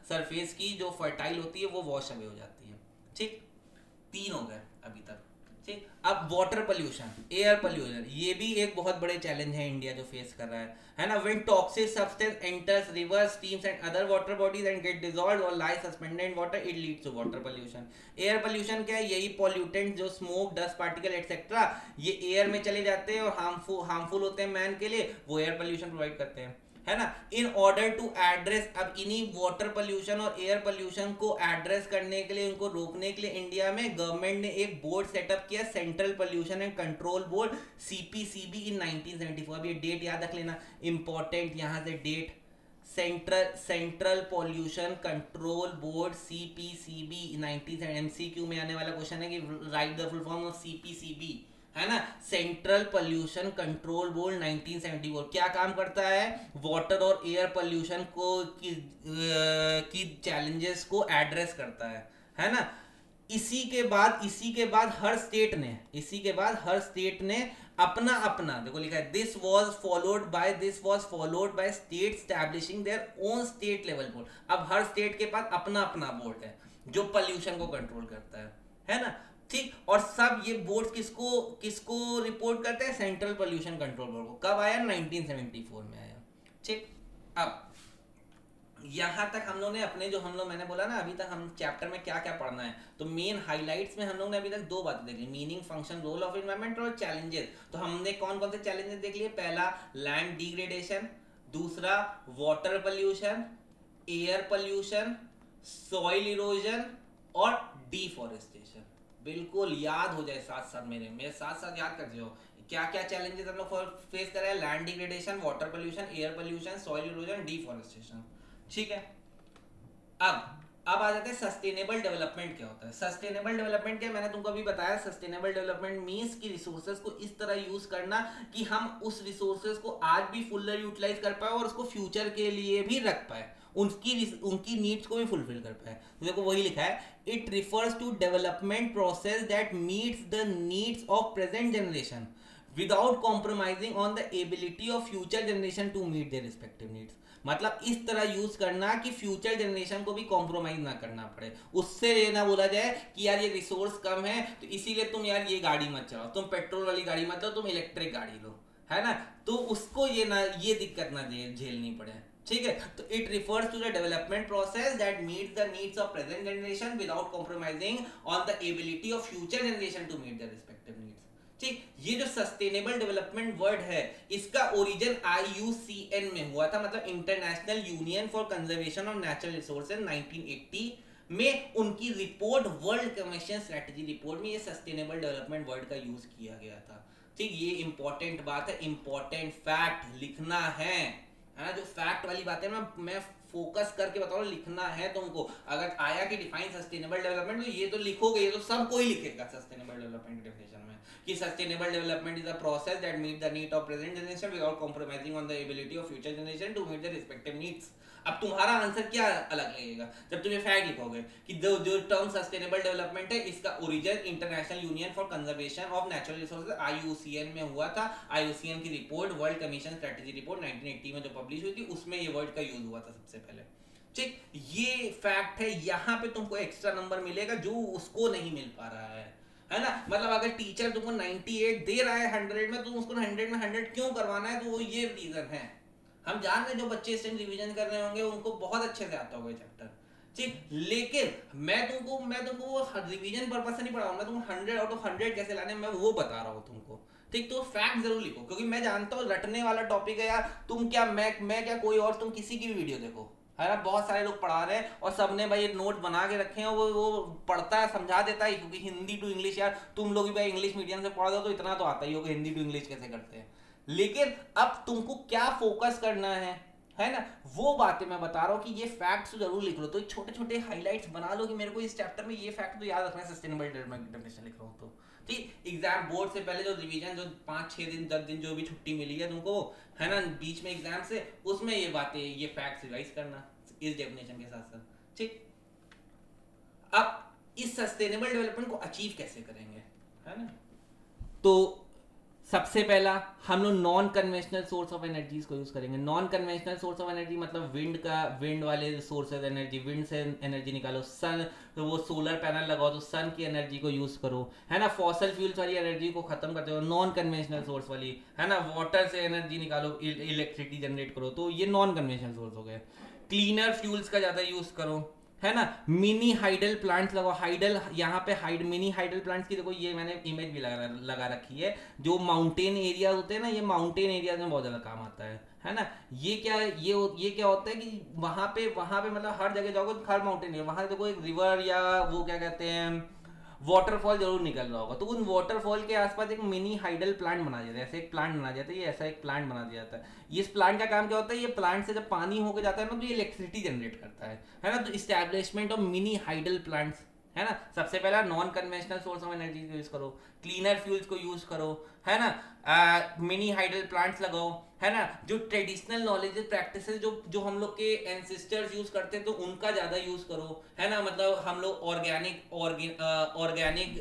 A: सरफेस की जो फर्टाइल होती है वो वॉश अवे हो जाती है। ठीक, 3 हो गए अभी तक। ठीक, अब वाटर पोल्यूशन, एयर पोल्यूशन, ये भी एक बहुत बड़े चैलेंज है इंडिया जो फेस कर रहा है ना। When toxic substance enters rivers, streams and other water bodies and get dissolved और lie suspended in water, it leads to water pollution. Air pollution क्या है? यही पॉल्यूटेंट जो स्मोक, डस्ट पार्टिकल एटसेट्रा ये एयर में चले जाते हैं और हार्मफुल होते हैं मैन के लिए, वो एयर पोल्यूशन प्रोवाइड करते हैं, है ना। इन ऑर्डर टू एड्रेस, अब इन्हीं वाटर पोल्यूशन और एयर पोल्यूशन को एड्रेस करने के लिए, उनको रोकने के लिए इंडिया में गवर्नमेंट ने एक बोर्ड सेटअप किया, central pollution and control board, CPCB, in 1974। अब ये डेट याद रख लेना, इंपॉर्टेंट, यहां से date, central pollution control board, CPCB, 1970। MCQ में आने वाला क्वेश्चन है कि right the full form of CPCB, है ना, सेंट्रल पोल्यूशन कंट्रोल बोर्ड 1974। क्या काम करता है? वाटर और एयर पोल्यूशन को की चैलेंजेस को एड्रेस करता है ना। इसी के बाद हर स्टेट ने अपना अपना, देखो लिखा है, this was followed by state establishing their own state level board. अब हर स्टेट के पास अपना अपना बोर्ड है जो पोल्यूशन को कंट्रोल करता है ना। ठीक, और सब ये बोर्ड किसको रिपोर्ट करते हैं? सेंट्रल पोल्यूशन कंट्रोल बोर्ड को। कब आया? 1974 में आया। ठीक, अब यहां तक हम लोग ने अपने जो मैंने बोला ना अभी तक हम चैप्टर में क्या क्या पढ़ना है, तो मेन हाइलाइट्स में हम लोग ने अभी तक 2 बातें देख ली, meaning, function, role of environment और चैलेंजेस। तो हमने कौन कौन से चैलेंजेस देख लिए? पहला लैंड डिग्रेडेशन, दूसरा water pollution, air pollution, soil erosion और डिफॉरेस्टेशन। बिल्कुल याद हो जाए साथ साथ, मेरे साथ साथ याद कर जो क्या क्या चैलेंजेस हम लोग फेस कर रहे हैं, land degradation, water pollution, air pollution, soil erosion, deforestation. ठीक है, अब आ जाते हैं सस्टेनेबल डेवलपमेंट क्या होता है। सस्टेनेबल डेवलपमेंट क्या, मैंने तुमको अभी बताया, सस्टेनेबल डेवलपमेंट मींस कि रिसोर्सेज को इस तरह यूज करना कि हम उस रिसोर्सेज को आज भी फुल्ली यूटिलाइज कर पाए और उसको फ्यूचर के लिए भी रख पाए, उनकी नीड्स को भी फुलफिल कर पाए। तो देखो वही लिखा है, it refers to development process that meets the needs of present generation without compromising on the ability of future generation to meet their respective needs. मतलब इस तरह यूज करना कि फ्यूचर जनरेशन को भी कॉम्प्रोमाइज ना करना पड़े, उससे ये ना बोला जाए कि यार ये रिसोर्स कम है तो इसीलिए तुम यार ये गाड़ी मत चलाओ, तुम पेट्रोल वाली गाड़ी मत लो, तुम इलेक्ट्रिक गाड़ी लो, है ना। तो उसको ये दिक्कत ना झेलनी पड़े। ठीक है, तो it refers to the development process that meets the needs of present generation without compromising on the ability of future generation to meet the respective needs. ठीक, ये जो सस्टेनेबल डेवलपमेंट वर्ड है इसका ओरिजिन IUCN में हुआ था, मतलब international union for conservation of natural resources, 1980 में उनकी report, world commission strategy report में ये सस्टेनेबल डेवलपमेंट वर्ड का यूज किया गया था। ठीक, ये इंपॉर्टेंट बात है, इंपॉर्टेंट फैक्ट लिखना है ना, जो फैक्ट वाली बात है मैं फोकस करके बता रहा हूँ, लिखना है तुमको। अगर आया कि डिफाइन सस्टेनेबल डेवलपमेंट, तो ये तो लिखोगे, ये तो सब कोई लिखेगा सस्टेनेबल डेवलपमेंट डेफिनेशन में, कि sustainable development is a process that meet the need of present generation without compromising on the ability of future generation to meet the respective needs. अब तुम्हारा आंसर क्या अलग लगेगा जब तुम ये फैक्ट लिखोगे कि जो टर्म सस्टेनेबल डेवलपमेंट है इसका origin international union for conservation of natural resources IUCN में हुआ था। IUCN की report, world commission strategy report 1980 में जो पब्लिश हुई थी, उसमें ये वर्ड का यूज हुआ था सबसे पहले। ठीक, ये फैक्ट है, यहाँ पे तुमको एक्स्ट्रा नंबर मिलेगा जो उसको नहीं मिल पा रहा है ना। मतलब अगर टीचर तुमको 98 दे रहा है 100 में, तुम उसको 100 में 100 क्यों करवाना है, तो वो ये रीजन है। हम जान रहे हैं जो बच्चे इस टाइम रिवीजन कर रहे होंगे उनको बहुत अच्छे से आता होगा चैप्टर। ठीक, लेकिन मैं तुमको रिवीजन पर्पस से नहीं पढ़ा रहा हूं, मैं तुमको 100 आउट ऑफ 100 कैसे लाने मैं वो बता रहा हूँ तुमको। ठीक, तो फैक्ट जरूर लिखो, क्योंकि मैं जानता हूँ रटने वाला टॉपिक है यार। तुम क्या, मैं क्या, कोई और, तुम किसी की भी वीडियो देखो, है ना, बहुत सारे लोग पढ़ा रहे हैं और सबने भाई नोट बना के रखे हैं, वो पढ़ता है, समझा देता है, क्योंकि हिंदी टू इंग्लिश, यार तुम लोग भी भाई इंग्लिश मीडियम से पढ़ा दो तो इतना तो आता ही होगा हिंदी टू इंग्लिश कैसे करते हैं। लेकिन अब तुमको क्या फोकस करना है ना, वो बातें मैं बता रहा हूँ कि ये फैक्ट्स जरूर लिख लो। तो छोटे छोटे हाइलाइट्स बना लो कि मेरे को इस चैप्टर में ये फैक्ट तो याद रखना है, सस्टेनेबल डेवलपमेंट डेफिनेशन लिख रहा हूँ ठीक, एग्जाम बोर्ड से पहले जो रिवीजन, जो 5-6 दिन 10 दिन जो भी छुट्टी मिली है तुमको, है ना, बीच में एग्जाम से, उसमें ये बातें, ये फैक्ट्स रिवाइज करना इस डेफिनेशन के साथ साथ। ठीक, अब इस सस्टेनेबल डेवलपमेंट को अचीव कैसे करेंगे, है ना? तो सबसे पहला हम लोग non conventional source of energies को यूज करेंगे। Non conventional source of energy मतलब विंड वाले सोर्सेज एनर्जी, विंड से एनर्जी निकालो, सन, तो वो सोलर पैनल लगाओ तो सन की एनर्जी को यूज करो, है ना, फॉसल फ्यूल्स वाली एनर्जी को खत्म करते हो, नॉन कन्वेंशनल सोर्स वाली, है ना, वाटर से एनर्जी निकालो, इलेक्ट्रिसिटी जनरेट करो, तो ये नॉन कन्वेंशनल सोर्स हो गए। क्लीनर फ्यूल्स का ज्यादा यूज करो, है ना, मिनी हाइडल प्लांट्स लगाओ। हाइडल, यहाँ पे मिनी हाइडल प्लांट्स की देखो, ये मैंने इमेज भी लगा रखी है, जो माउंटेन एरिया होते हैं ना, ये माउंटेन एरिया में बहुत ज्यादा काम आता है ना। ये क्या है, ये क्या होता है कि वहां पे मतलब हर जगह जाओगे, हर माउंटेन एरिया, वहां देखो एक रिवर या वो क्या कहते हैं वाटरफॉल जरूर निकल रहा होगा, तो उन वाटरफॉल के आसपास एक मिनी हाइडल प्लांट बना दिया जाता है, ऐसे एक प्लांट बना दिया जाता है, ये ऐसा एक प्लांट बना दिया जाता है। इस प्लांट का काम क्या होता है, ये प्लांट से जब पानी होकर जाता है ना, तो ये इलेक्ट्रिसिटी जनरेट करता है ना। तो establishment of mini hydel plants, है ना, सबसे पहला non conventional source of energy use करो, क्लीनर फ्यूल्स को यूज करो, है ना, मिनी हाइडल प्लांट्स लगाओ, है ना। जो ट्रेडिशनल नॉलेज प्रैक्टिसेस जो हम लोग के एंसेस्टर्स यूज करते हैं, तो उनका ज्यादा यूज करो, है ना। मतलब हम लोग ऑर्गेनिक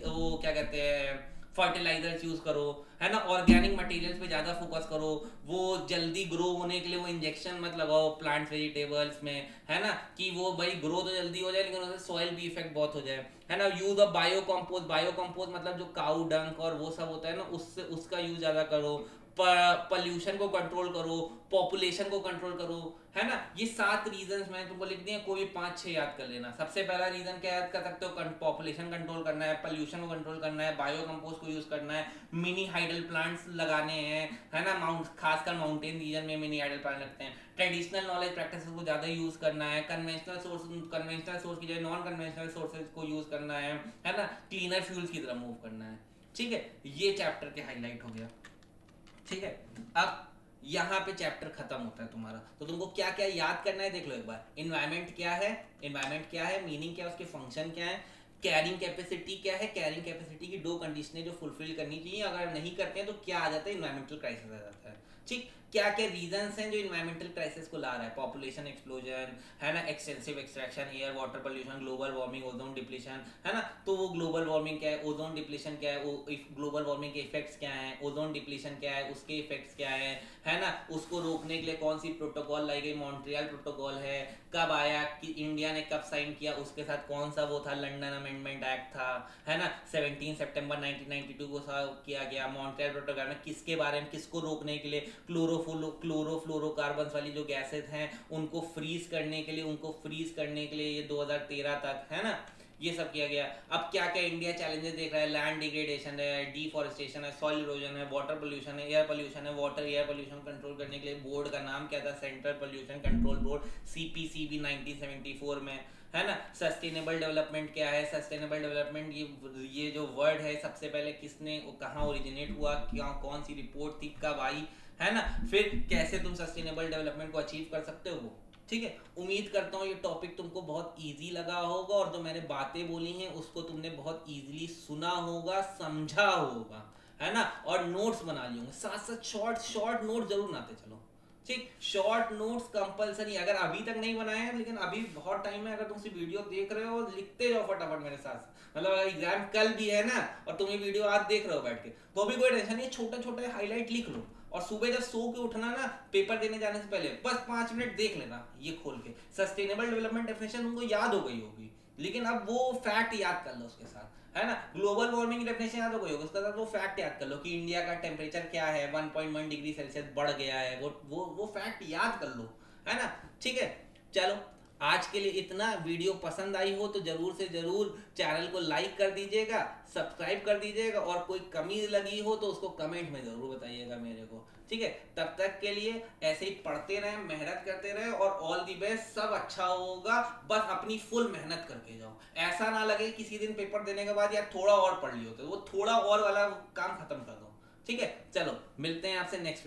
A: वो क्या कहते हैं फर्टिलाइजर्स यूज करो, है ना, ऑर्गेनिक मटेरियल्स पे ज्यादा फोकस करो, वो जल्दी ग्रो होने के लिए वो इंजेक्शन मत लगाओ प्लांट्स वेजिटेबल्स में, है ना, कि वो भाई ग्रो तो जल्दी हो जाए लेकिन उससे सॉइल भी इफेक्ट बहुत हो जाए, है ना। यूज ऑफ बायो कंपोस्ट मतलब जो काउ डंक और वो सब होता है ना, उससे उसका यूज ज्यादा करो, पॉल्यूशन को कंट्रोल करो, पॉपुलेशन को कंट्रोल करो, है ना। ये 7 रीजंस मैंने तुमको लिख दिए, कोई भी 5-6 याद कर लेना। सबसे पहला रीजन क्या याद कर सकते हो, पॉपुलेशन कंट्रोल करना है, पॉल्यूशन को कंट्रोल करना है, बायो कंपोस्ट को यूज करना है, मिनी हाइडल प्लांट्स लगाने हैं, है ना, खासकर माउंटेन रीजन में मिनी हाइडल प्लांट लगते हैं। ट्रेडिशनल नॉलेज प्रैक्टिसेस को ज्यादा यूज करना है, कन्वेंशनल सोर्स की जगह नॉन कन्वेंशनल सोर्सेज को यूज करना है ना, क्लीनर फ्यूल्स की तरफ मूव करना है। ठीक है, ये चैप्टर के हाईलाइट हो गया। ठीक है, अब यहाँ पे चैप्टर खत्म होता है तुम्हारा। तो तुमको क्या क्या याद करना है देख लो एक बार। एनवायरनमेंट क्या है, मीनिंग क्या है, उसके फंक्शन क्या है, कैरिंग कैपेसिटी क्या है, कैरिंग कैपेसिटी की 2 कंडीशनें जो फुलफिल करनी चाहिए, अगर नहीं करते हैं तो क्या आ जाता है, इन्वायरमेंटल क्राइसिस आ जाता है। ठीक, क्या क्या रीजंस हैं जो इन्वायरमेंटल क्राइसिस को ला रहा है, पॉपुलेशन एक्सप्लोजन, है ना, extensive extraction, air water pollution, global warming, ozone depletion, है ना। तो वो ग्लोबल वार्मिंग क्या है, ओजोन डिप्लीशन क्या है, वो ग्लोबल वार्मिंग के इफेक्ट्स क्या हैं, ओजोन डिप्लीशन क्या है, उसके इफेक्ट्स क्या है ना। उसको रोकने के लिए कौन सी प्रोटोकॉल लाई गई, मॉन्ट्रियल प्रोटोकॉल है, कब आया, कि इंडिया ने कब साइन किया, उसके साथ कौन सा वो था, लंदन अमेंडमेंट एक्ट था, है ना, 17 सितंबर 1992 को किया गया। मॉन्ट्रियल प्रोटोकॉल में किसके बारे में, किसको रोकने के लिए, क्लोरोफ्लोरोकार्बन्स वाली जो गैसेज हैं उनको फ्रीज करने के लिए ये 2013 तक, है ना, ये सब किया गया। अब क्या क्या इंडिया चैलेंजेस देख रहा है, लैंड डिग्रेडेशन है, डिफॉरेस्टेशन है, सॉइल इरोजन है, वाटर पोल्यूशन है, एयर पोल्यूशन है। वाटर एयर पोल्यूशन कंट्रोल करने के लिए बोर्ड का नाम क्या था, central pollution control board, CPCB 1974 में, है ना। सस्टेनेबल डेवलपमेंट क्या है, सस्टेनेबल डेवलपमेंट ये जो वर्ड है सबसे पहले किसने, कहाँ ओरिजिनेट हुआ, कौन सी रिपोर्ट थी, कब आई, है ना, फिर कैसे तुम सस्टेनेबल डेवलपमेंट को अचीव कर सकते हो वो। ठीक है, उम्मीद करता हूँ ये टॉपिक तुमको बहुत इजी लगा होगा, और जो मैंने बातें बोली हैं उसको तुमने बहुत इजीली सुना होगा, समझा होगा, है ना, और नोट्स बना लिए होंगे। साथ साथ शॉर्ट नोट जरूर बनाते चलो। ठीक, शॉर्ट नोट्स कंपलसरी, अगर अभी तक नहीं बनाए हैं, लेकिन अभी बहुत टाइम है, अगर तुम वीडियो देख रहे हो लिखते जाओ फटाफट मेरे साथ। मतलब अगर एग्जाम कल भी है ना और तुम ये वीडियो आज देख रहे हो बैठ के, तो भी कोई टेंशन नहीं, छोटे छोटे हाईलाइट लिख लो, और सुबह जब सो के उठना ना, पेपर देने जाने से पहले बस 5 मिनट देख लेना ये खोल के। सस्टेनेबल डेवलपमेंट डेफिनेशन उनको याद हो गई होगी, लेकिन अब वो फैक्ट याद कर लो उसके साथ, है ना। ग्लोबल वार्मिंग की डेफिनेशन याद हो गई होगी, उसके साथ वो फैक्ट याद कर लो कि इंडिया का टेम्परेचर क्या है, 1.1 डिग्री सेल्सियस बढ़ गया है, वो फैक्ट याद कर लो, है ना। ठीक है, चलो आज के लिए इतना। वीडियो पसंद आई हो तो जरूर से जरूर चैनल को लाइक कर दीजिएगा, सब्सक्राइब कर दीजिएगा, और कोई कमी लगी हो तो उसको कमेंट में जरूर बताइएगा मेरे को। ठीक है, तब तक के लिए ऐसे ही पढ़ते रहें, मेहनत करते रहें, और ऑल दी बेस्ट, सब अच्छा होगा। बस अपनी फुल मेहनत करके जाओ, ऐसा ना लगे किसी दिन पेपर देने के बाद यार थोड़ा और पढ़ लियो, तो वो थोड़ा और वाला काम खत्म कर दो। ठीक है, चलो मिलते हैं आपसे नेक्स्ट